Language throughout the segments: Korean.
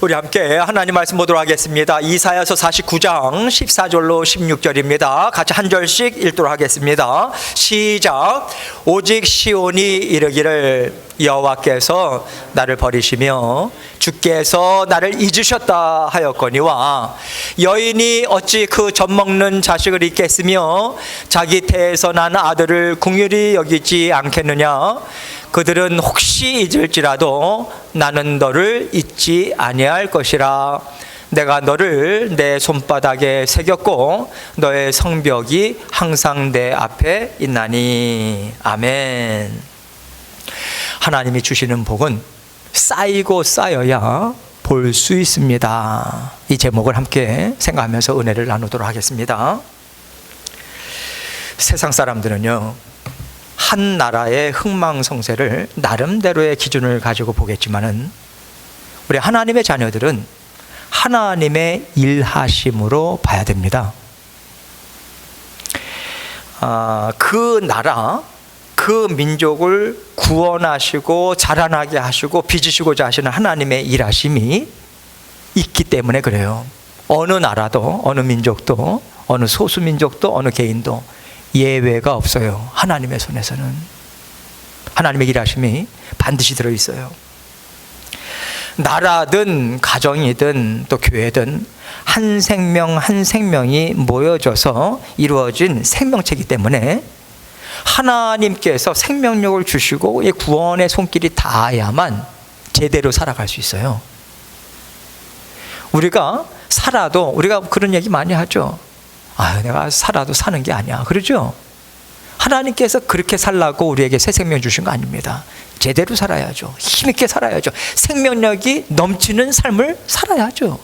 우리 함께 하나님 말씀 보도록 하겠습니다. 이사야서 49장 14절로 16절입니다. 같이 한 절씩 읽도록 하겠습니다. 시작. 오직 시온이 이르기를 여호와께서 나를 버리시며 주께서 나를 잊으셨다 하였거니와 여인이 어찌 그 젖먹는 자식을 잊겠으며 자기 태에서 난 아들을 긍휼히 여기지 않겠느냐. 그들은 혹시 잊을지라도 나는 너를 잊지 아니할 것이라. 내가 너를 내 손바닥에 새겼고 너의 성벽이 항상 내 앞에 있나니. 아멘. 하나님이 주시는 복은 쌓이고 쌓여야 볼 수 있습니다. 이 제목을 함께 생각하면서 은혜를 나누도록 하겠습니다. 세상 사람들은요, 한 나라의 흥망성쇠를 나름대로의 기준을 가지고 보겠지만은 우리 하나님의 자녀들은 하나님의 일하심으로 봐야 됩니다. 그 나라, 그 민족을 구원하시고 자라나게 하시고 빚으시고자 하시는 하나님의 일하심이 있기 때문에 그래요. 어느 나라도, 어느 민족도, 어느 소수민족도, 어느 개인도 예외가 없어요. 하나님의 손에서는 하나님의 일하심이 반드시 들어있어요. 나라든 가정이든 또 교회든 한 생명 한 생명이 모여져서 이루어진 생명체이기 때문에 하나님께서 생명력을 주시고 이 구원의 손길이 닿아야만 제대로 살아갈 수 있어요. 우리가 살아도, 우리가 그런 얘기 많이 하죠. 내가 살아도 사는 게 아니야, 그러죠? 하나님께서 그렇게 살라고 우리에게 새 생명 주신 거 아닙니다. 제대로 살아야죠. 힘있게 살아야죠. 생명력이 넘치는 삶을 살아야죠.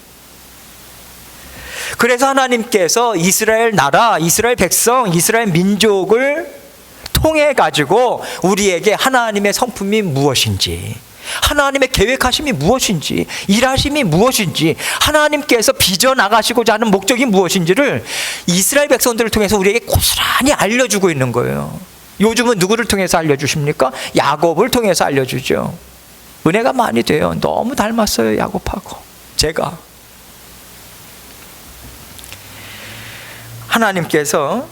그래서 하나님께서 이스라엘 나라, 이스라엘 백성, 이스라엘 민족을 통해 가지고 우리에게 하나님의 성품이 무엇인지, 하나님의 계획하심이 무엇인지, 일하심이 무엇인지, 하나님께서 빚어나가시고자 하는 목적이 무엇인지를 이스라엘 백성들을 통해서 우리에게 고스란히 알려주고 있는 거예요. 요즘은 누구를 통해서 알려주십니까? 야곱을 통해서 알려주죠. 은혜가 많이 돼요. 너무 닮았어요, 야곱하고 제가. 하나님께서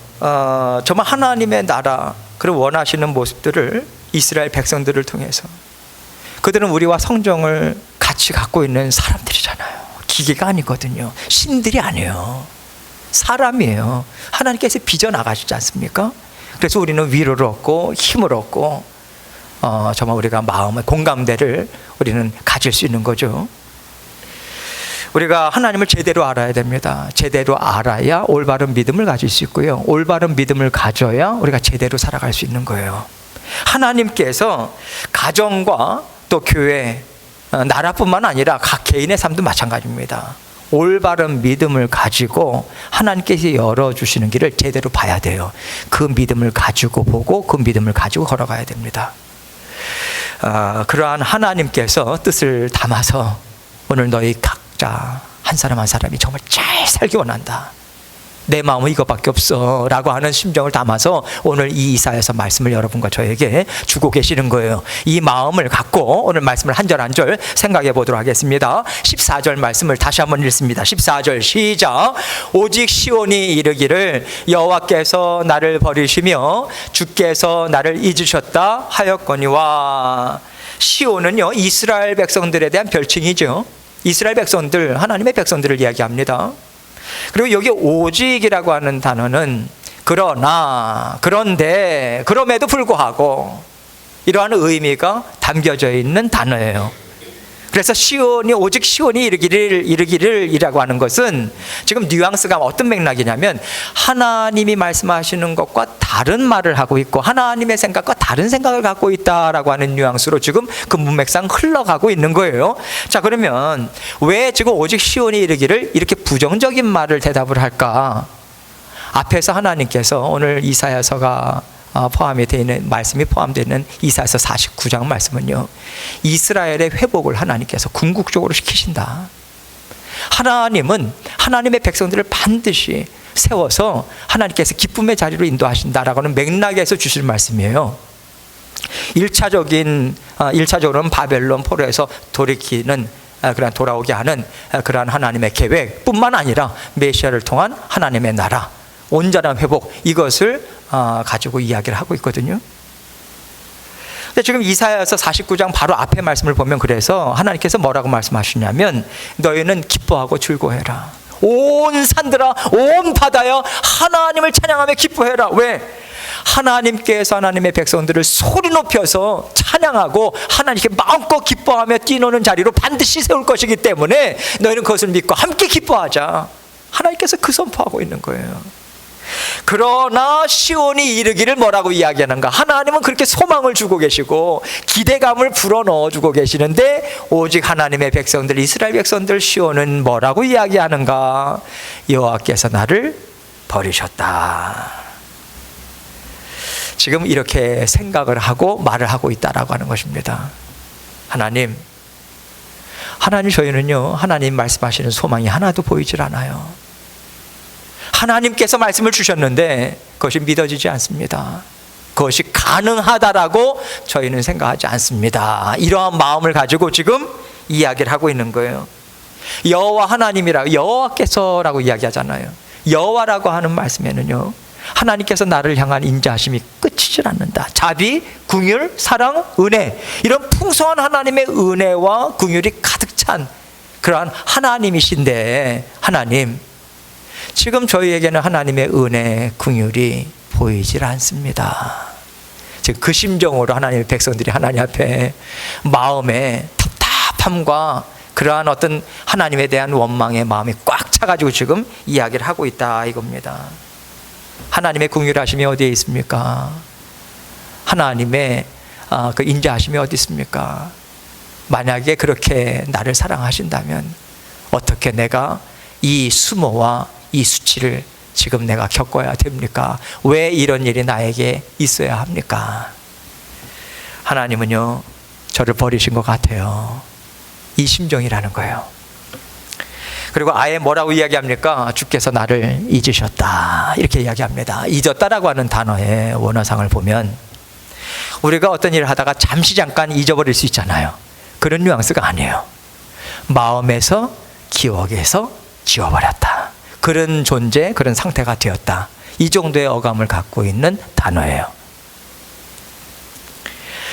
정말 하나님의 나라, 그리고 원하시는 모습들을 이스라엘 백성들을 통해서, 그들은 우리와 성정을 같이 갖고 있는 사람들이잖아요. 기계가 아니거든요. 신들이 아니에요. 사람이에요. 하나님께서 빚어나가시지 않습니까? 그래서 우리는 위로를 얻고 힘을 얻고 정말 우리가 마음의 공감대를 우리는 가질 수 있는 거죠. 우리가 하나님을 제대로 알아야 됩니다. 제대로 알아야 올바른 믿음을 가질 수 있고요. 올바른 믿음을 가져야 우리가 제대로 살아갈 수 있는 거예요. 하나님께서 가정과 또 교회, 나라뿐만 아니라 각 개인의 삶도 마찬가지입니다. 올바른 믿음을 가지고 하나님께서 열어주시는 길을 제대로 봐야 돼요. 그 믿음을 가지고 보고 그 믿음을 가지고 걸어가야 됩니다. 그러한 하나님께서 뜻을 담아서 오늘 너희 각자 한 사람 한 사람이 정말 잘 살기 원한다, 내 마음은 이것밖에 없어 라고 하는 심정을 담아서 오늘 이 이사야서 말씀을 여러분과 저에게 주고 계시는 거예요. 이 마음을 갖고 오늘 말씀을 한 절 한 절 생각해 보도록 하겠습니다. 14절 말씀을 다시 한번 읽습니다. 14절 시작. 오직 시온이 이르기를 여호와께서 나를 버리시며 주께서 나를 잊으셨다 하였거니와. 시온은요, 이스라엘 백성들에 대한 별칭이죠. 이스라엘 백성들, 하나님의 백성들을 이야기합니다. 그리고 여기 오직이라고 하는 단어는 그러나, 그런데, 그럼에도 불구하고 이러한 의미가 담겨져 있는 단어예요. 그래서 시온이, 오직 시온이 이르기를이라고 하는 것은 지금 뉘앙스가 어떤 맥락이냐면 하나님이 말씀하시는 것과 다른 말을 하고 있고 하나님의 생각과 다른 생각을 갖고 있다라고 하는 뉘앙스로 지금 그 문맥상 흘러가고 있는 거예요. 자, 그러면 왜 지금 오직 시온이 이르기를 이렇게 부정적인 말을 대답을 할까? 앞에서 하나님께서 오늘 이사야서가 포함이 되어 있는 말씀이 포함되어 있는 이사야서 49장 말씀은요, 이스라엘의 회복을 하나님께서 궁극적으로 시키신다. 하나님은 하나님의 백성들을 반드시 세워서 하나님께서 기쁨의 자리로 인도하신다라고 하는 맥락에서 주실 말씀이에요. 1차적으로는 바벨론 포로에서 돌이키는 그런 돌아오게 하는 그러한 하나님의 계획뿐만 아니라 메시아를 통한 하나님의 나라, 온전한 회복, 이것을 가지고 이야기를 하고 있거든요. 근데 지금 이사야서 49장 바로 앞에 말씀을 보면, 그래서 하나님께서 뭐라고 말씀하시냐면, 너희는 기뻐하고 즐거워해라. 온 산들아, 온 바다여, 하나님을 찬양하며 기뻐해라. 왜? 하나님께서 하나님의 백성들을 소리 높여서 찬양하고 하나님께 마음껏 기뻐하며 뛰노는 자리로 반드시 세울 것이기 때문에 너희는 그것을 믿고 함께 기뻐하자. 하나님께서 그 선포하고 있는 거예요. 그러나 시온이 이르기를 뭐라고 이야기하는가? 하나님은 그렇게 소망을 주고 계시고 기대감을 불어넣어 주고 계시는데, 오직 하나님의 백성들, 이스라엘 백성들 시온은 뭐라고 이야기하는가? 여호와께서 나를 버리셨다. 지금 이렇게 생각을 하고 말을 하고 있다라고 하는 것입니다. 하나님 저희는요, 하나님 말씀하시는 소망이 하나도 보이질 않아요. 하나님께서 말씀을 주셨는데 그것이 믿어지지 않습니다. 그것이 가능하다라고 저희는 생각하지 않습니다. 이러한 마음을 가지고 지금 이야기를 하고 있는 거예요. 여호와 하나님이라고, 여호와께서라고 이야기하잖아요. 여호와라고 하는 말씀에는요, 하나님께서 나를 향한 인자하심이 끝이질 않는다. 자비, 긍휼, 사랑, 은혜, 이런 풍성한 하나님의 은혜와 긍휼이 가득 찬 그러한 하나님이신데, 하나님 지금 저희에게는 하나님의 은혜, 긍휼이 보이질 않습니다. 즉 그 심정으로 하나님의 백성들이 하나님 앞에 마음에 답답함과 그러한 어떤 하나님에 대한 원망의 마음이 꽉 차가지고 지금 이야기를 하고 있다 이겁니다. 하나님의 긍휼하심이 어디에 있습니까? 하나님의 그 인자하심이 어디 있습니까? 만약에 그렇게 나를 사랑하신다면 어떻게 내가 이 수모와 이 수치를 지금 내가 겪어야 됩니까? 왜 이런 일이 나에게 있어야 합니까? 하나님은요, 저를 버리신 것 같아요. 이 심정이라는 거예요. 그리고 아예 뭐라고 이야기합니까? 주께서 나를 잊으셨다, 이렇게 이야기합니다. 잊었다라고 하는 단어의 원어상을 보면 우리가 어떤 일을 하다가 잠깐 잊어버릴 수 있잖아요. 그런 뉘앙스가 아니에요. 마음에서, 기억에서 지워버렸다, 그런 존재, 그런 상태가 되었다, 이 정도의 어감을 갖고 있는 단어예요.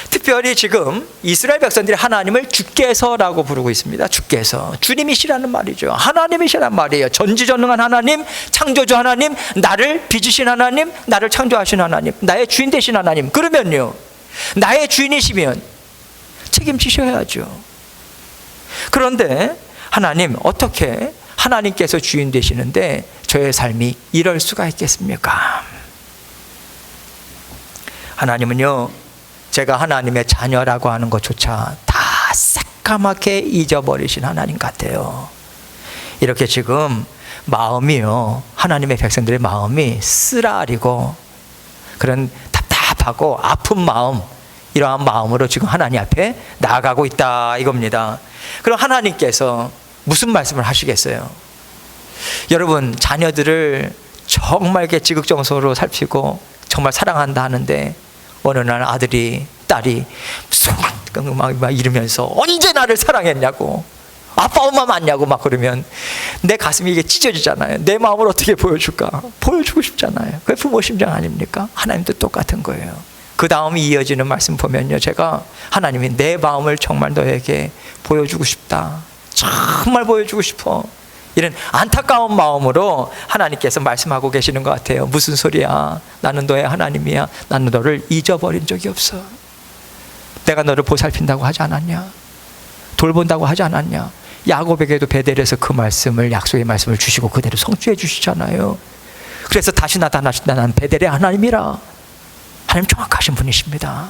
특별히 지금 이스라엘 백성들이 하나님을 주께서라고 부르고 있습니다. 주께서, 주님이시라는 말이죠. 하나님이시라는 말이에요. 전지전능한 하나님, 창조주 하나님, 나를 빚으신 하나님, 나를 창조하신 하나님, 나의 주인 되신 하나님. 그러면요, 나의 주인이시면 책임지셔야죠. 그런데 하나님, 어떻게 하나님께서 주인 되시는데 저의 삶이 이럴 수가 있겠습니까? 하나님은요, 제가 하나님의 자녀라고 하는 것조차 다 새까맣게 잊어버리신 하나님 같아요. 이렇게 지금 마음이요, 하나님의 백성들의 마음이 쓰라리고 그런 답답하고 아픈 마음, 이러한 마음으로 지금 하나님 앞에 나아가고 있다 이겁니다. 그럼 하나님께서 무슨 말씀을 하시겠어요? 여러분, 자녀들을 정말 지극정성으로 살피고 정말 사랑한다 하는데 어느 날 아들이, 딸이 막 이러면서 언제 나를 사랑했냐고, 아빠 엄마 맞냐고 막 그러면 내 가슴이 이게 찢어지잖아요. 내 마음을 어떻게 보여줄까? 보여주고 싶잖아요. 그게 부모 심정 아닙니까? 하나님도 똑같은 거예요. 그 다음 이어지는 말씀 보면요, 제가 하나님이 내 마음을 정말 너에게 보여주고 싶다, 정말 보여주고 싶어, 이런 안타까운 마음으로 하나님께서 말씀하고 계시는 것 같아요. 무슨 소리야? 나는 너의 하나님이야. 나는 너를 잊어버린 적이 없어. 내가 너를 보살핀다고 하지 않았냐? 돌본다고 하지 않았냐? 야곱에게도 베델에서 그 말씀을, 약속의 말씀을 주시고 그대로 성취해 주시잖아요. 그래서 다시 나타나신다, 나는 베델의 하나님이라. 하나님 정확하신 분이십니다.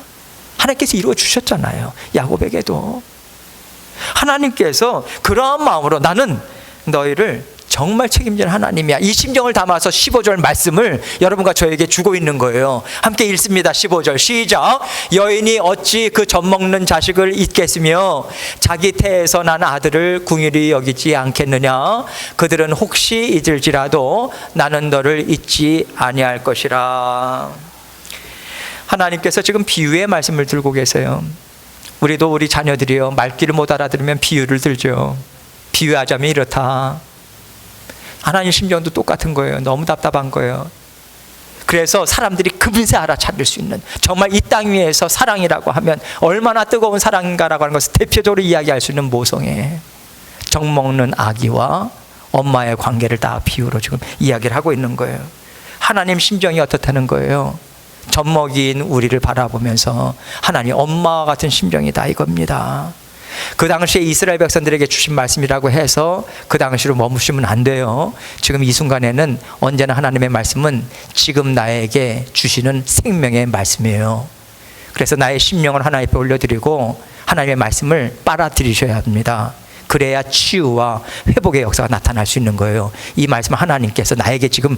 하나님께서 이루어 주셨잖아요. 야곱에게도. 하나님께서 그러한 마음으로 나는 너희를 정말 책임지는 하나님이야, 이 심정을 담아서 15절 말씀을 여러분과 저에게 주고 있는 거예요. 함께 읽습니다. 15절 시작. 여인이 어찌 그 젖먹는 자식을 잊겠으며 자기 태에서 난 아들을 궁일이 여기지 않겠느냐? 그들은 혹시 잊을지라도 나는 너를 잊지 아니할 것이라. 하나님께서 지금 비유의 말씀을 들고 계세요. 우리도 우리 자녀들이요, 말귀를 못 알아들으면 비유를 들죠. 비유하자면 이렇다. 하나님 심정도 똑같은 거예요. 너무 답답한 거예요. 그래서 사람들이 금세 알아차릴 수 있는, 정말 이 땅 위에서 사랑이라고 하면 얼마나 뜨거운 사랑인가라고 하는 것을 대표적으로 이야기할 수 있는 모성애, 젖먹는 아기와 엄마의 관계를 다 비유로 지금 이야기를 하고 있는 거예요. 하나님 심정이 어떻다는 거예요? 젖먹인 우리를 바라보면서 하나님 엄마와 같은 심정이다 이겁니다. 그 당시에 이스라엘 백성들에게 주신 말씀이라고 해서 그 당시로 머무시면 안 돼요. 지금 이 순간에는 언제나 하나님의 말씀은 지금 나에게 주시는 생명의 말씀이에요. 그래서 나의 심령을 하나님 앞에 올려드리고 하나님의 말씀을 빨아들이셔야 합니다. 그래야 치유와 회복의 역사가 나타날 수 있는 거예요. 이 말씀은 하나님께서 나에게 지금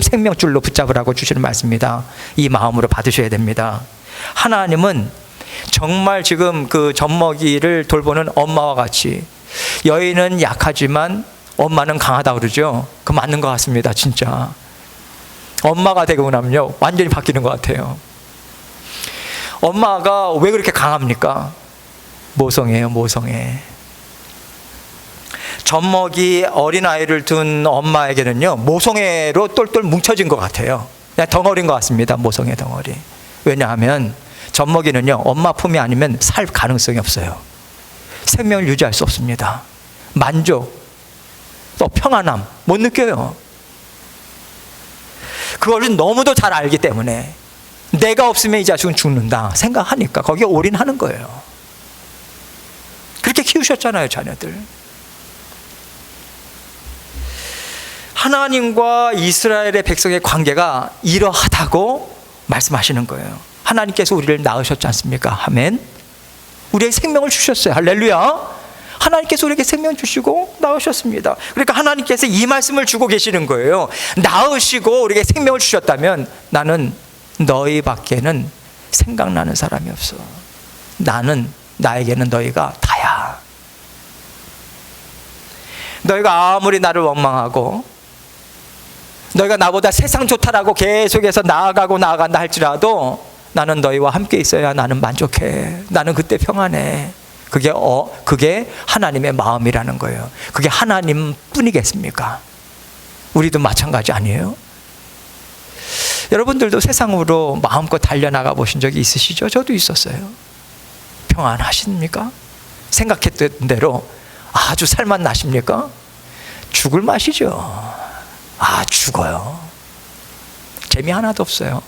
생명줄로 붙잡으라고 주시는 말씀입니다. 이 마음으로 받으셔야 됩니다. 하나님은 정말 지금 그 젖먹이를 돌보는 엄마와 같이, 여인은 약하지만 엄마는 강하다 그러죠. 그 맞는 것 같습니다. 진짜 엄마가 되고 나면요 완전히 바뀌는 것 같아요. 엄마가 왜 그렇게 강합니까? 모성애예요. 모성애. 젖먹이 어린아이를 둔 엄마에게는요 모성애로 똘똘 뭉쳐진 것 같아요. 그냥 덩어리인 것 같습니다. 모성애 덩어리. 왜냐하면 젖먹이는요 엄마 품이 아니면 살 가능성이 없어요. 생명을 유지할 수 없습니다. 만족, 또 평안함 못 느껴요. 그걸 너무도 잘 알기 때문에 내가 없으면 이 자식은 죽는다 생각하니까 거기에 올인하는 거예요. 그렇게 키우셨잖아요, 자녀들. 하나님과 이스라엘의 백성의 관계가 이러하다고 말씀하시는 거예요. 하나님께서 우리를 낳으셨지 않습니까? 아멘. 우리에게 생명을 주셨어요. 할렐루야. 하나님께서 우리에게 생명 주시고 낳으셨습니다. 그러니까 하나님께서 이 말씀을 주고 계시는 거예요. 낳으시고 우리에게 생명을 주셨다면 나는 너희 밖에는 생각나는 사람이 없어. 나에게는 너희가 다야. 너희가 아무리 나를 원망하고 너희가 나보다 세상 좋다라고 계속해서 나아간다 할지라도 나는 너희와 함께 있어야 나는 만족해. 나는 그때 평안해. 그게 하나님의 마음이라는 거예요. 그게 하나님 뿐이겠습니까? 우리도 마찬가지 아니에요? 여러분들도 세상으로 마음껏 달려나가 보신 적이 있으시죠? 저도 있었어요. 평안하십니까? 생각했던 대로 아주 살맛 나십니까? 죽을 맛이죠. 죽어요. 재미 하나도 없어요.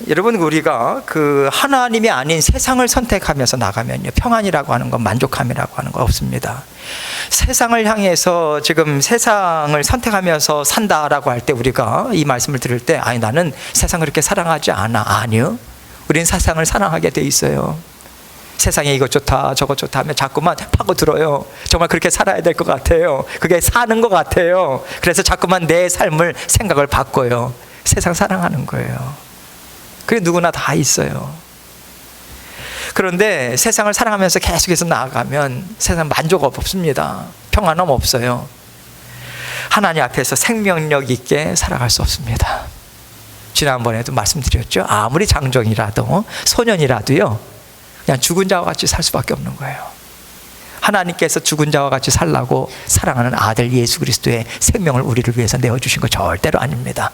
여러분, 우리가 그 하나님이 아닌 세상을 선택하면서 나가면요 평안이라고 하는 건, 만족함이라고 하는 거 없습니다. 세상을 향해서 지금 세상을 선택하면서 산다라고 할 때 우리가 이 말씀을 들을 때 아니 나는 세상을 그렇게 사랑하지 않아. 아니요, 우리는 세상을 사랑하게 돼 있어요. 세상에 이것 좋다 저것 좋다 하면 자꾸만 파고들어요. 정말 그렇게 살아야 될 것 같아요. 그게 사는 것 같아요. 그래서 자꾸만 내 삶을 생각을 바꿔요. 세상 사랑하는 거예요. 그게 누구나 다 있어요. 그런데 세상을 사랑하면서 계속해서 나아가면 세상 만족 없습니다. 평안함 없어요. 하나님 앞에서 생명력 있게 살아갈 수 없습니다. 지난번에도 말씀드렸죠. 아무리 장정이라도 소년이라도요 그냥 죽은 자와 같이 살 수밖에 없는 거예요. 하나님께서 죽은 자와 같이 살라고 사랑하는 아들 예수 그리스도의 생명을 우리를 위해서 내어주신 거 절대로 아닙니다.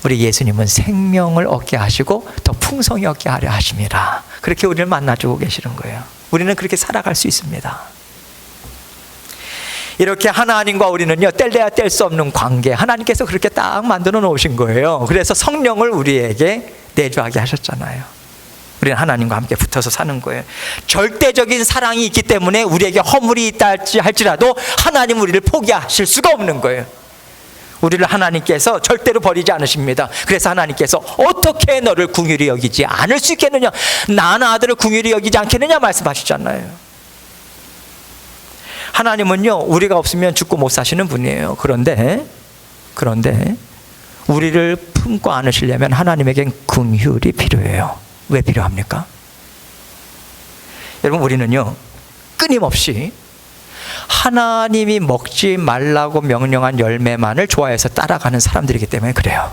우리 예수님은 생명을 얻게 하시고 더 풍성히 얻게 하려 하심이라. 그렇게 우리를 만나주고 계시는 거예요. 우리는 그렇게 살아갈 수 있습니다. 이렇게 하나님과 우리는요 뗄래야 뗄 수 없는 관계, 하나님께서 그렇게 딱 만들어 놓으신 거예요. 그래서 성령을 우리에게 내주하게 하셨잖아요. 우리는 하나님과 함께 붙어서 사는 거예요. 절대적인 사랑이 있기 때문에 우리에게 허물이 있다 할지라도 하나님 우리를 포기하실 수가 없는 거예요. 우리를 하나님께서 절대로 버리지 않으십니다. 그래서 하나님께서 어떻게 너를 긍휼히 여기지 않을 수 있겠느냐, 나는 아들을 긍휼히 여기지 않겠느냐 말씀하시잖아요. 하나님은요 우리가 없으면 죽고 못 사시는 분이에요. 그런데 우리를 품고 안으시려면 하나님에겐 긍휼이 필요해요. 왜 필요합니까? 여러분, 우리는요 끊임없이 하나님이 먹지 말라고 명령한 열매만을 좋아해서 따라가는 사람들이기 때문에 그래요.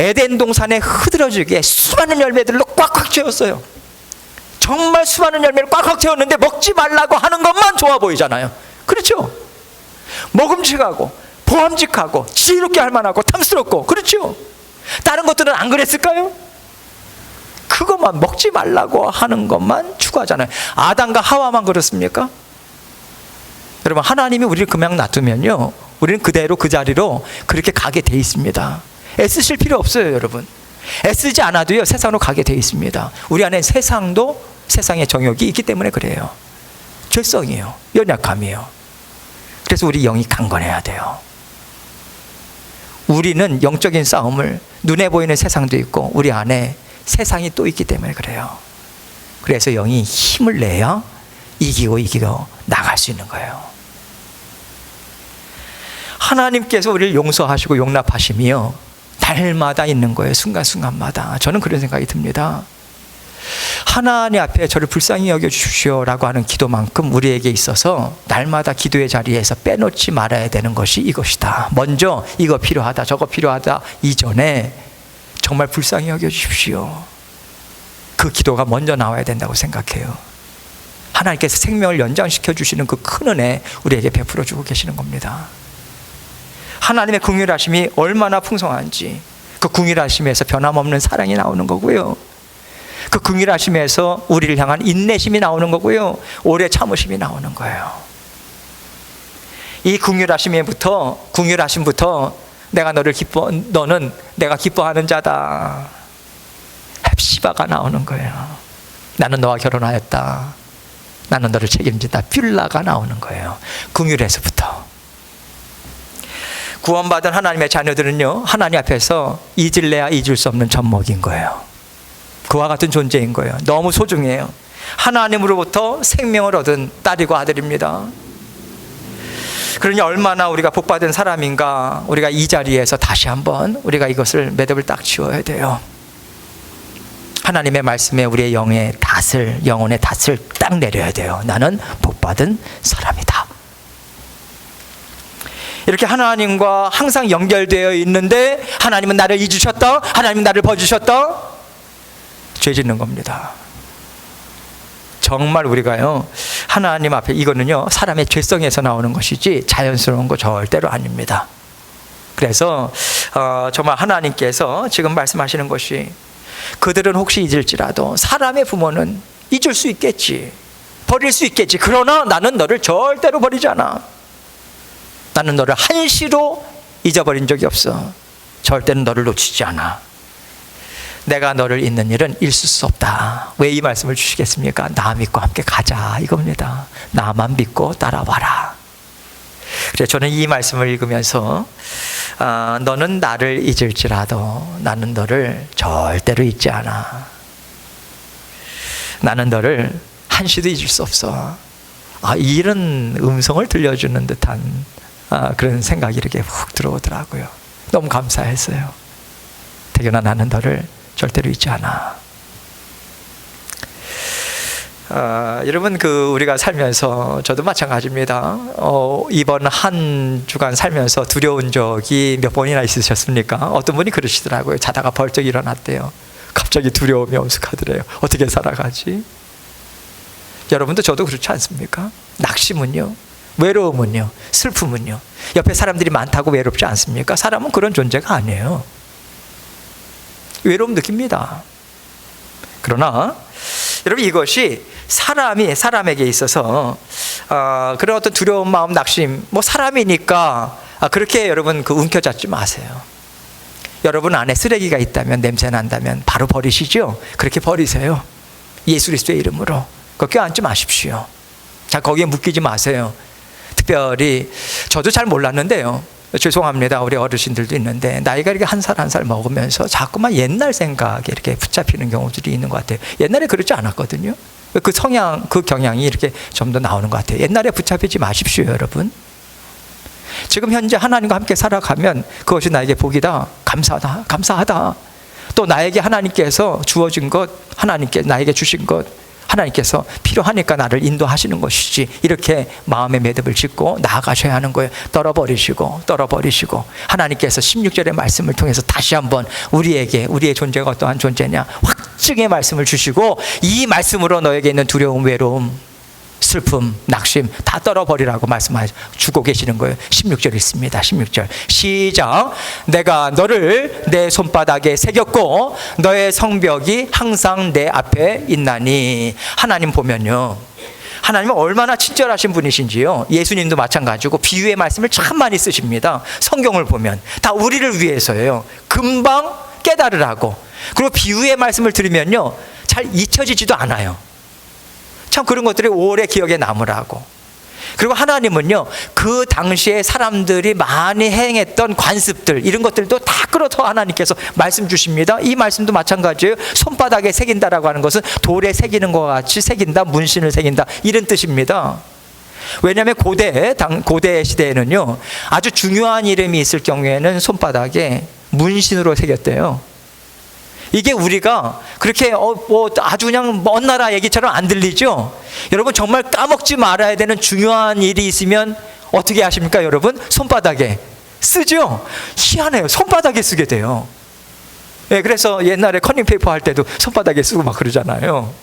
에덴 동산에 흐드러지게 수많은 열매들로 꽉꽉 채웠어요. 정말 수많은 열매를 꽉꽉 채웠는데 먹지 말라고 하는 것만 좋아 보이잖아요. 그렇죠? 먹음직하고 보암직하고 지혜롭게 할 만하고 탐스럽고, 그렇죠? 다른 것들은 안 그랬을까요? 그것만, 먹지 말라고 하는 것만 추구하잖아요. 아담과 하와만 그렇습니까? 여러분, 하나님이 우리를 그냥 놔두면요, 우리는 그대로 그 자리로 그렇게 가게 돼 있습니다. 애쓰실 필요 없어요, 여러분. 애쓰지 않아도요, 세상으로 가게 돼 있습니다. 우리 안에 세상도, 세상의 정욕이 있기 때문에 그래요. 죄성이에요. 연약함이에요. 그래서 우리 영이 강건해야 돼요. 우리는 영적인 싸움을, 눈에 보이는 세상도 있고 우리 안에 세상이 또 있기 때문에 그래요. 그래서 영이 힘을 내야 이기고 나갈 수 있는 거예요. 하나님께서 우리를 용서하시고 용납하심이요, 날마다 있는 거예요. 순간순간마다. 저는 그런 생각이 듭니다. 하나님 앞에 저를 불쌍히 여겨주십시오 라고 하는 기도만큼 우리에게 있어서 날마다 기도의 자리에서 빼놓지 말아야 되는 것이 이것이다. 먼저 이거 필요하다, 저거 필요하다 이전에 정말 불쌍히 여겨주십시오, 그 기도가 먼저 나와야 된다고 생각해요. 하나님께서 생명을 연장시켜 주시는 그 큰 은혜 우리에게 베풀어 주고 계시는 겁니다. 하나님의 긍휼하심이 얼마나 풍성한지, 그 긍휼하심에서 변함없는 사랑이 나오는 거고요, 그 긍휼하심에서 우리를 향한 인내심이 나오는 거고요, 오래 참으심이 나오는 거예요. 이 긍휼하심부터 내가 너는 내가 기뻐하는 자다, 헵시바가 나오는 거예요. 나는 너와 결혼하였다, 나는 너를 책임진다, 뷸라가 나오는 거예요. 긍휼에서부터. 구원받은 하나님의 자녀들은요, 하나님 앞에서 잊을래야 잊을 수 없는 젖먹인 거예요. 그와 같은 존재인 거예요. 너무 소중해요. 하나님으로부터 생명을 얻은 딸이고 아들입니다. 그러니 얼마나 우리가 복받은 사람인가, 우리가 이 자리에서 다시 한번 우리가 이것을 매듭을 딱 지어야 돼요. 하나님의 말씀에 우리의 영혼의 닷을 딱 내려야 돼요. 나는 복받은 사람이다. 이렇게 하나님과 항상 연결되어 있는데 하나님은 나를 잊으셨다, 하나님은 나를 버리셨다, 죄 짓는 겁니다. 정말 우리가요, 하나님 앞에, 이거는요 사람의 죄성에서 나오는 것이지 자연스러운 거 절대로 아닙니다. 그래서 정말 하나님께서 지금 말씀하시는 것이, 그들은 혹시 잊을지라도, 사람의 부모는 잊을 수 있겠지, 버릴 수 있겠지, 그러나 나는 너를 절대로 버리지 않아. 나는 너를 한시로 잊어버린 적이 없어. 절대로 너를 놓치지 않아. 내가 너를 잊는 일은 있을 수 없다. 왜 이 말씀을 주시겠습니까? 나 믿고 함께 가자 이겁니다. 나만 믿고 따라와라. 그래서 저는 이 말씀을 읽으면서 너는 나를 잊을지라도 나는 너를 절대로 잊지 않아. 나는 너를 한시도 잊을 수 없어. 이런 음성을 들려주는 듯한 그런 생각이 이렇게 훅 들어오더라고요. 너무 감사했어요. 태균아, 나는 너를 절대로 잊지 않아. 여러분, 우리가 살면서, 저도 마찬가지입니다. 이번 한 주간 살면서 두려운 적이 몇 번이나 있으셨습니까? 어떤 분이 그러시더라고요. 자다가 벌떡 일어났대요. 갑자기 두려움이 엄습하더래요. 어떻게 살아가지? 여러분도 저도 그렇지 않습니까? 낙심은요, 외로움은요, 슬픔은요, 옆에 사람들이 많다고 외롭지 않습니까? 사람은 그런 존재가 아니에요. 외로움 느낍니다. 그러나 여러분, 이것이 사람에게 있어서 그런 어떤 두려운 마음, 낙심, 사람이니까 그렇게 여러분 움켜잡지 마세요. 여러분 안에 쓰레기가 있다면, 냄새 난다면 바로 버리시죠. 그렇게 버리세요. 예수 그리스도의 이름으로. 그거 껴안지 마십시오. 자, 거기에 묶이지 마세요. 특별히 저도 잘 몰랐는데요, 죄송합니다. 우리 어르신들도 있는데 나이가 이렇게 한 살 한 살 먹으면서 자꾸만 옛날 생각에 이렇게 붙잡히는 경우들이 있는 것 같아요. 옛날에 그러지 않았거든요. 그 성향, 그 경향이 이렇게 좀 더 나오는 것 같아요. 옛날에 붙잡히지 마십시오, 여러분. 지금 현재 하나님과 함께 살아가면 그것이 나에게 복이다, 감사하다. 또 나에게 하나님께서 주어진 것, 하나님께 나에게 주신 것, 하나님께서 필요하니까 나를 인도하시는 것이지, 이렇게 마음의 매듭을 짓고 나아가셔야 하는 거예요. 떨어버리시고 하나님께서 16절의 말씀을 통해서 다시 한번 우리에게 우리의 존재가 어떠한 존재냐 확증의 말씀을 주시고, 이 말씀으로 너에게 있는 두려움, 외로움, 슬픔, 낙심 다 떨어버리라고 말씀하시고 계시는 거예요. 16절 있습니다. 16절 시작. 내가 너를 내 손바닥에 새겼고 너의 성벽이 항상 내 앞에 있나니. 하나님 보면요, 하나님은 얼마나 친절하신 분이신지요. 예수님도 마찬가지고 비유의 말씀을 참 많이 쓰십니다. 성경을 보면 다 우리를 위해서예요. 금방 깨달으라고. 그리고 비유의 말씀을 들으면요 잘 잊혀지지도 않아요. 참 그런 것들이 오래 기억에 남으라고. 그리고 하나님은요 그 당시에 사람들이 많이 행했던 관습들, 이런 것들도 다 끌어서 하나님께서 말씀 주십니다. 이 말씀도 마찬가지예요. 손바닥에 새긴다라고 하는 것은 돌에 새기는 것과 같이 새긴다, 문신을 새긴다, 이런 뜻입니다. 왜냐하면 고대 시대에는요 아주 중요한 이름이 있을 경우에는 손바닥에 문신으로 새겼대요. 이게 우리가 그렇게 아주 그냥 먼 나라 얘기처럼 안 들리죠? 여러분, 정말 까먹지 말아야 되는 중요한 일이 있으면 어떻게 하십니까 여러분? 손바닥에 쓰죠? 희한해요. 손바닥에 쓰게 돼요. 네, 그래서 옛날에 커닝페이퍼 할 때도 손바닥에 쓰고 막 그러잖아요.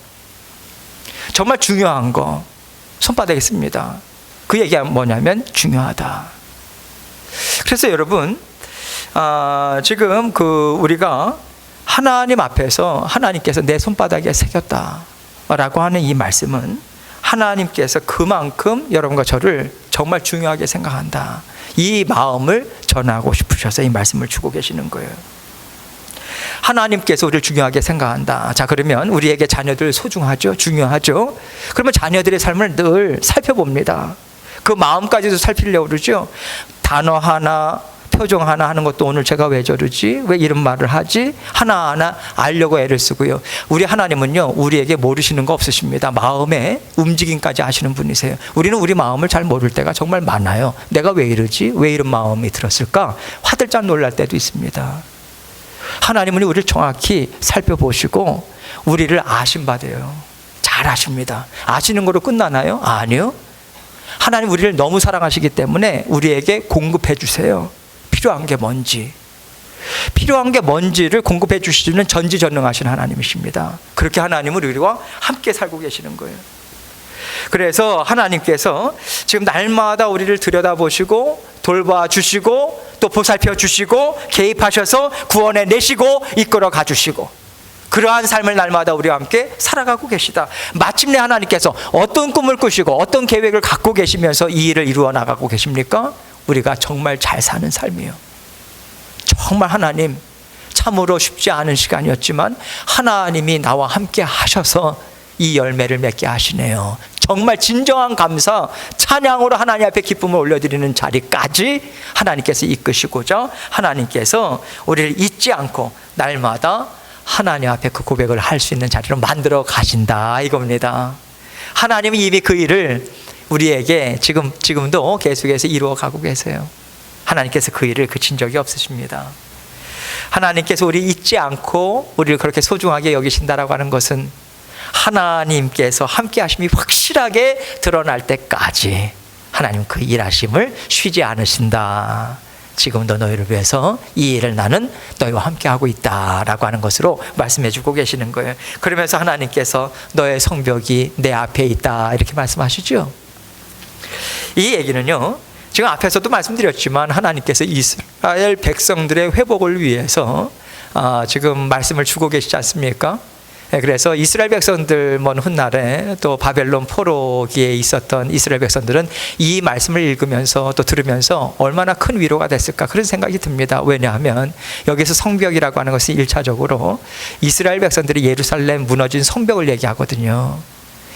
정말 중요한 거 손바닥에 씁니다. 그 얘기가 뭐냐면 중요하다. 그래서 여러분, 지금 우리가 하나님 앞에서 하나님께서 내 손바닥에 새겼다라고 하는 이 말씀은 하나님께서 그만큼 여러분과 저를 정말 중요하게 생각한다, 이 마음을 전하고 싶으셔서 이 말씀을 주고 계시는 거예요. 하나님께서 우리를 중요하게 생각한다. 자, 그러면 우리에게 자녀들 소중하죠? 중요하죠? 그러면 자녀들의 삶을 늘 살펴봅니다. 그 마음까지도 살피려고 그러죠. 단어 하나, 표정 하나 하는 것도 오늘 제가 왜 저러지? 왜 이런 말을 하지? 하나하나 알려고 애를 쓰고요. 우리 하나님은요 우리에게 모르시는 거 없으십니다. 마음의 움직임까지 아시는 분이세요. 우리는 우리 마음을 잘 모를 때가 정말 많아요. 내가 왜 이러지? 왜 이런 마음이 들었을까? 화들짝 놀랄 때도 있습니다. 하나님은 우리를 정확히 살펴보시고 우리를 아심받아요. 잘 아십니다. 아시는 거로 끝나나요? 아니요. 하나님 우리를 너무 사랑하시기 때문에 우리에게 공급해 주세요. 필요한 게 뭔지를 공급해 주시는 전지전능하신 하나님이십니다. 그렇게 하나님은 우리와 함께 살고 계시는 거예요. 그래서 하나님께서 지금 날마다 우리를 들여다보시고 돌봐주시고 또 보살펴 주시고 개입하셔서 구원해 내시고 이끌어 가주시고, 그러한 삶을 날마다 우리와 함께 살아가고 계시다. 마침내 하나님께서 어떤 꿈을 꾸시고 어떤 계획을 갖고 계시면서 이 일을 이루어 나가고 계십니까? 우리가 정말 잘 사는 삶이에요. 정말 하나님, 참으로 쉽지 않은 시간이었지만 하나님이 나와 함께 하셔서 이 열매를 맺게 하시네요. 정말 진정한 감사, 찬양으로 하나님 앞에 기쁨을 올려드리는 자리까지 하나님께서 이끄시고자 하나님께서 우리를 잊지 않고 날마다 하나님 앞에 그 고백을 할 수 있는 자리로 만들어 가신다, 이겁니다. 하나님은 이미 그 일을 우리에게 지금도 계속해서 이루어 가고 계세요. 하나님께서 그 일을 그친 적이 없으십니다. 하나님께서 우리 잊지 않고 우리를 그렇게 소중하게 여기신다라고 하는 것은 하나님께서 함께 하심이 확실하게 드러날 때까지 하나님 그 일하심을 쉬지 않으신다. 지금도 너희를 위해서 이 일을 나는 너희와 함께 하고 있다라고 하는 것으로 말씀해 주고 계시는 거예요. 그러면서 하나님께서 너의 성벽이 내 앞에 있다, 이렇게 말씀하시죠. 이 얘기는요, 지금 앞에서도 말씀드렸지만 하나님께서 이스라엘 백성들의 회복을 위해서 지금 말씀을 주고 계시지 않습니까? 그래서 이스라엘 백성들 먼 훗날에 또 바벨론 포로기에 있었던 이스라엘 백성들은 이 말씀을 읽으면서 또 들으면서 얼마나 큰 위로가 됐을까, 그런 생각이 듭니다. 왜냐하면 여기서 성벽이라고 하는 것은 1차적으로 이스라엘 백성들이 예루살렘 무너진 성벽을 얘기하거든요.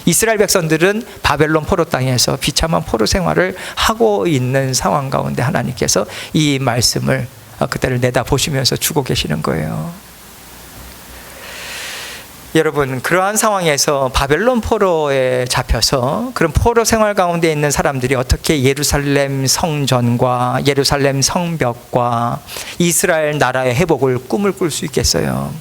이스라엘 백성들은 바벨론 포로 땅에서 비참한 포로 생활을 하고 있는 상황 가운데 하나님께서 이 말씀을 그때를 내다보시면서 주고 계시는 거예요. 여러분, 그러한 상황에서 바벨론 포로에 잡혀서 그런 포로 생활 가운데 있는 사람들이 어떻게 예루살렘 성전과 예루살렘 성벽과 이스라엘 나라의 회복을 꿈을 꿀 수 있겠어요?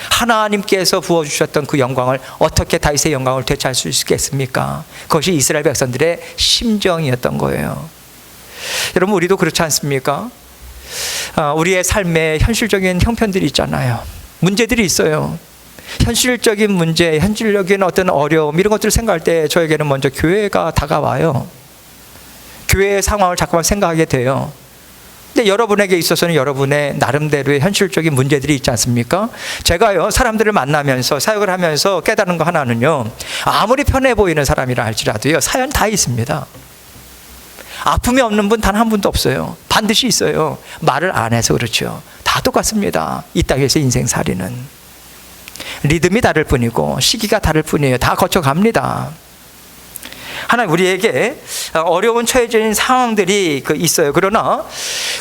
하나님께서 부어주셨던 그 영광을 어떻게 다윗의 영광을 되찾을 수 있겠습니까? 그것이 이스라엘 백성들의 심정이었던 거예요. 여러분, 우리도 그렇지 않습니까? 우리의 삶에 현실적인 형편들이 있잖아요. 문제들이 있어요. 현실적인 문제, 현실적인 어떤 어려움, 이런 것들을 생각할 때 저에게는 먼저 교회가 다가와요. 교회의 상황을 자꾸만 생각하게 돼요. 근데 여러분에게 있어서는 여러분의 나름대로의 현실적인 문제들이 있지 않습니까? 제가요, 사람들을 만나면서 사역을 하면서 깨달은 거 하나는요, 아무리 편해 보이는 사람이라 할지라도요, 사연 다 있습니다. 아픔이 없는 분 단 한 분도 없어요. 반드시 있어요. 말을 안 해서 그렇죠. 다 똑같습니다. 이 땅에서 인생살이는 리듬이 다를 뿐이고 시기가 다를 뿐이에요. 다 거쳐갑니다. 하나님, 우리에게 어려운 처해진 상황들이 있어요. 그러나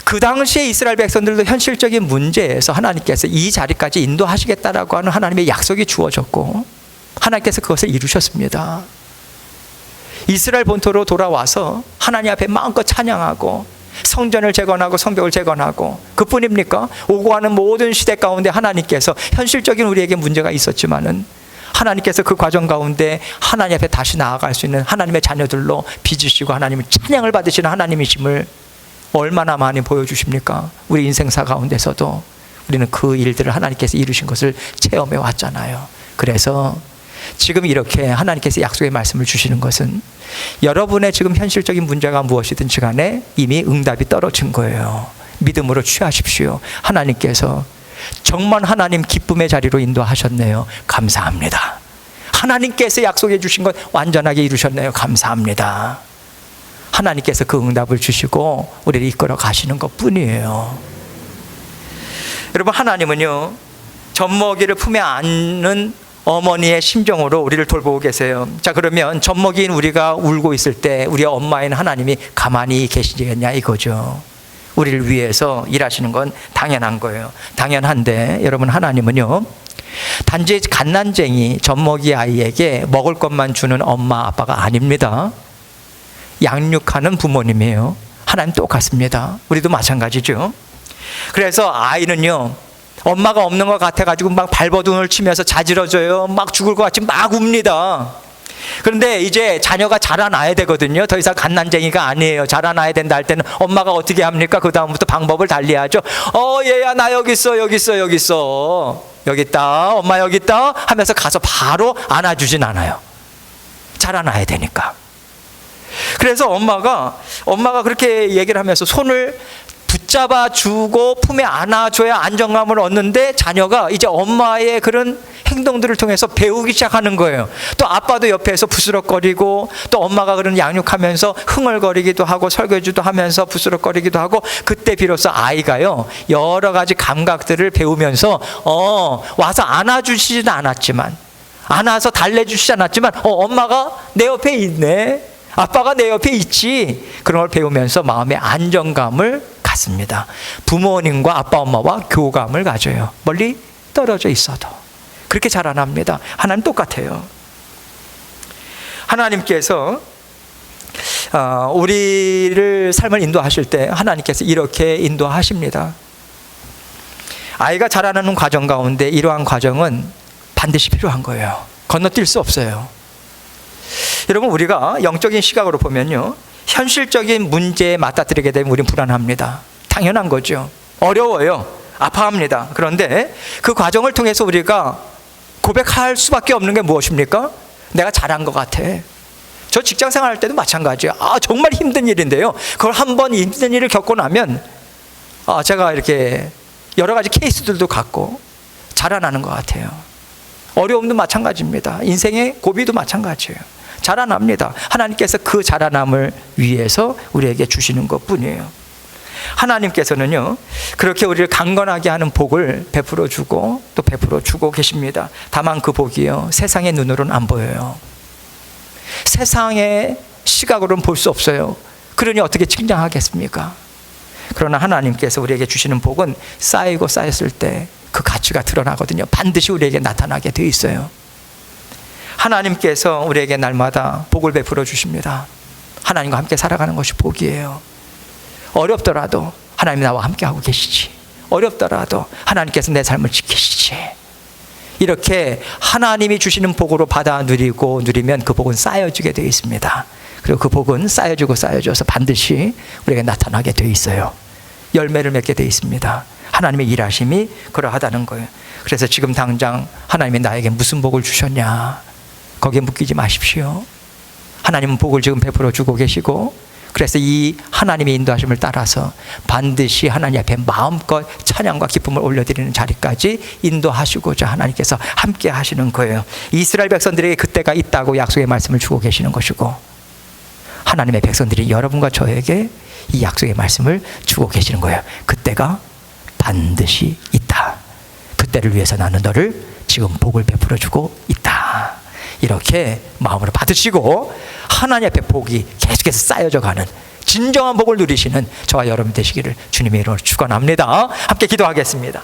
그 당시에 이스라엘 백성들도 현실적인 문제에서 하나님께서 이 자리까지 인도하시겠다라고 하는 하나님의 약속이 주어졌고 하나님께서 그것을 이루셨습니다. 이스라엘 본토로 돌아와서 하나님 앞에 마음껏 찬양하고 성전을 재건하고 성벽을 재건하고, 그뿐입니까? 오고 가는 모든 시대 가운데 하나님께서 현실적인 우리에게 문제가 있었지만은 하나님께서 그 과정 가운데 하나님 앞에 다시 나아갈 수 있는 하나님의 자녀들로 빚으시고 하나님의 찬양을 받으시는 하나님이심을 얼마나 많이 보여주십니까? 우리 인생사 가운데서도 우리는 그 일들을 하나님께서 이루신 것을 체험해 왔잖아요. 그래서 지금 이렇게 하나님께서 약속의 말씀을 주시는 것은 여러분의 지금 현실적인 문제가 무엇이든지 간에 이미 응답이 떨어진 거예요. 믿음으로 취하십시오. 하나님께서 정말 하나님 기쁨의 자리로 인도하셨네요. 감사합니다. 하나님께서 약속해 주신 것 완전하게 이루셨네요. 감사합니다. 하나님께서 그 응답을 주시고 우리를 이끌어 가시는 것 뿐이에요. 여러분, 하나님은요, 젖먹이를 품에 안는 어머니의 심정으로 우리를 돌보고 계세요. 자, 그러면 젖먹이인 우리가 울고 있을 때 우리 엄마인 하나님이 가만히 계시겠냐 이거죠. 우리를 위해서 일하시는 건 당연한 거예요. 당연한데 여러분, 하나님은요, 단지 갓난쟁이 젖먹이 아이에게 먹을 것만 주는 엄마 아빠가 아닙니다. 양육하는 부모님이에요. 하나님 똑같습니다. 우리도 마찬가지죠. 그래서 아이는요, 엄마가 없는 것 같아가지고 막 발버둥을 치면서 자지러져요. 막 죽을 것 같이 막 웁니다. 그런데 이제 자녀가 자라나야 되거든요. 더 이상 갓난쟁이가 아니에요. 자라나야 된다 할 때는 엄마가 어떻게 합니까? 그 다음부터 방법을 달리하죠. 얘야, 나 여기 있어, 여기 있어, 여기 있어, 여기 있다, 엄마 여기 있다 하면서 가서 바로 안아주진 않아요. 자라나야 되니까. 그래서 엄마가 그렇게 얘기를 하면서 손을 붙잡아 주고 품에 안아줘야 안정감을 얻는데, 자녀가 이제 엄마의 그런 행동들을 통해서 배우기 시작하는 거예요. 또 아빠도 옆에서 부스럭거리고, 또 엄마가 그런 양육하면서 흥얼거리기도 하고 설거지도 하면서 부스럭거리기도 하고, 그때 비로소 아이가요, 여러 가지 감각들을 배우면서 와서 안아주시지는 않았지만, 안아서 달래주시지 않았지만 엄마가 내 옆에 있네, 아빠가 내 옆에 있지, 그런 걸 배우면서 마음의 안정감을 갖습니다. 부모님과 아빠 엄마와 교감을 가져요. 멀리 떨어져 있어도 그렇게 자라납니다. 하나님 똑같아요. 하나님께서 우리를 삶을 인도하실 때 하나님께서 이렇게 인도하십니다. 아이가 자라나는 과정 가운데 이러한 과정은 반드시 필요한 거예요. 건너뛸 수 없어요. 여러분, 우리가 영적인 시각으로 보면요, 현실적인 문제에 맞닥뜨리게 되면 우리는 불안합니다. 당연한 거죠. 어려워요. 아파합니다. 그런데 그 과정을 통해서 우리가 고백할 수밖에 없는 게 무엇입니까? 내가 잘한 것 같아. 저 직장 생활할 때도 마찬가지예요. 정말 힘든 일인데요, 그걸 한번 힘든 일을 겪고 나면 제가 이렇게 여러 가지 케이스들도 갖고 자라나는 것 같아요. 어려움도 마찬가지입니다. 인생의 고비도 마찬가지예요. 자라납니다. 하나님께서 그 자라남을 위해서 우리에게 주시는 것뿐이에요. 하나님께서는요, 그렇게 우리를 강건하게 하는 복을 베풀어 주고 또 베풀어 주고 계십니다. 다만 그 복이요, 세상의 눈으로는 안 보여요. 세상의 시각으로는 볼 수 없어요. 그러니 어떻게 측량하겠습니까? 그러나 하나님께서 우리에게 주시는 복은 쌓이고 쌓였을 때 그 가치가 드러나거든요. 반드시 우리에게 나타나게 돼 있어요. 하나님께서 우리에게 날마다 복을 베풀어 주십니다. 하나님과 함께 살아가는 것이 복이에요. 어렵더라도 하나님 나와 함께 하고 계시지. 어렵더라도 하나님께서 내 삶을 지키시지. 이렇게 하나님이 주시는 복으로 받아 누리면 그 복은 쌓여지게 되어 있습니다. 그리고 그 복은 쌓여지고 쌓여져서 반드시 우리에게 나타나게 되어 있어요. 열매를 맺게 되어 있습니다. 하나님의 일하심이 그러하다는 거예요. 그래서 지금 당장 하나님이 나에게 무슨 복을 주셨냐, 거기에 묶이지 마십시오. 하나님은 복을 지금 베풀어 주고 계시고, 그래서 이 하나님의 인도하심을 따라서 반드시 하나님 앞에 마음껏 찬양과 기쁨을 올려드리는 자리까지 인도하시고자 하나님께서 함께 하시는 거예요. 이스라엘 백성들에게 그때가 있다고 약속의 말씀을 주고 계시는 것이고, 하나님의 백성들이 여러분과 저에게 이 약속의 말씀을 주고 계시는 거예요. 그때가 반드시 있다. 그때를 위해서 나는 너를 지금 복을 베풀어 주고 있다. 이렇게 마음으로 받으시고 하나님 앞에 복이 계속해서 쌓여져 가는 진정한 복을 누리시는 저와 여러분 되시기를 주님의 이름으로 축원합니다. 함께 기도하겠습니다.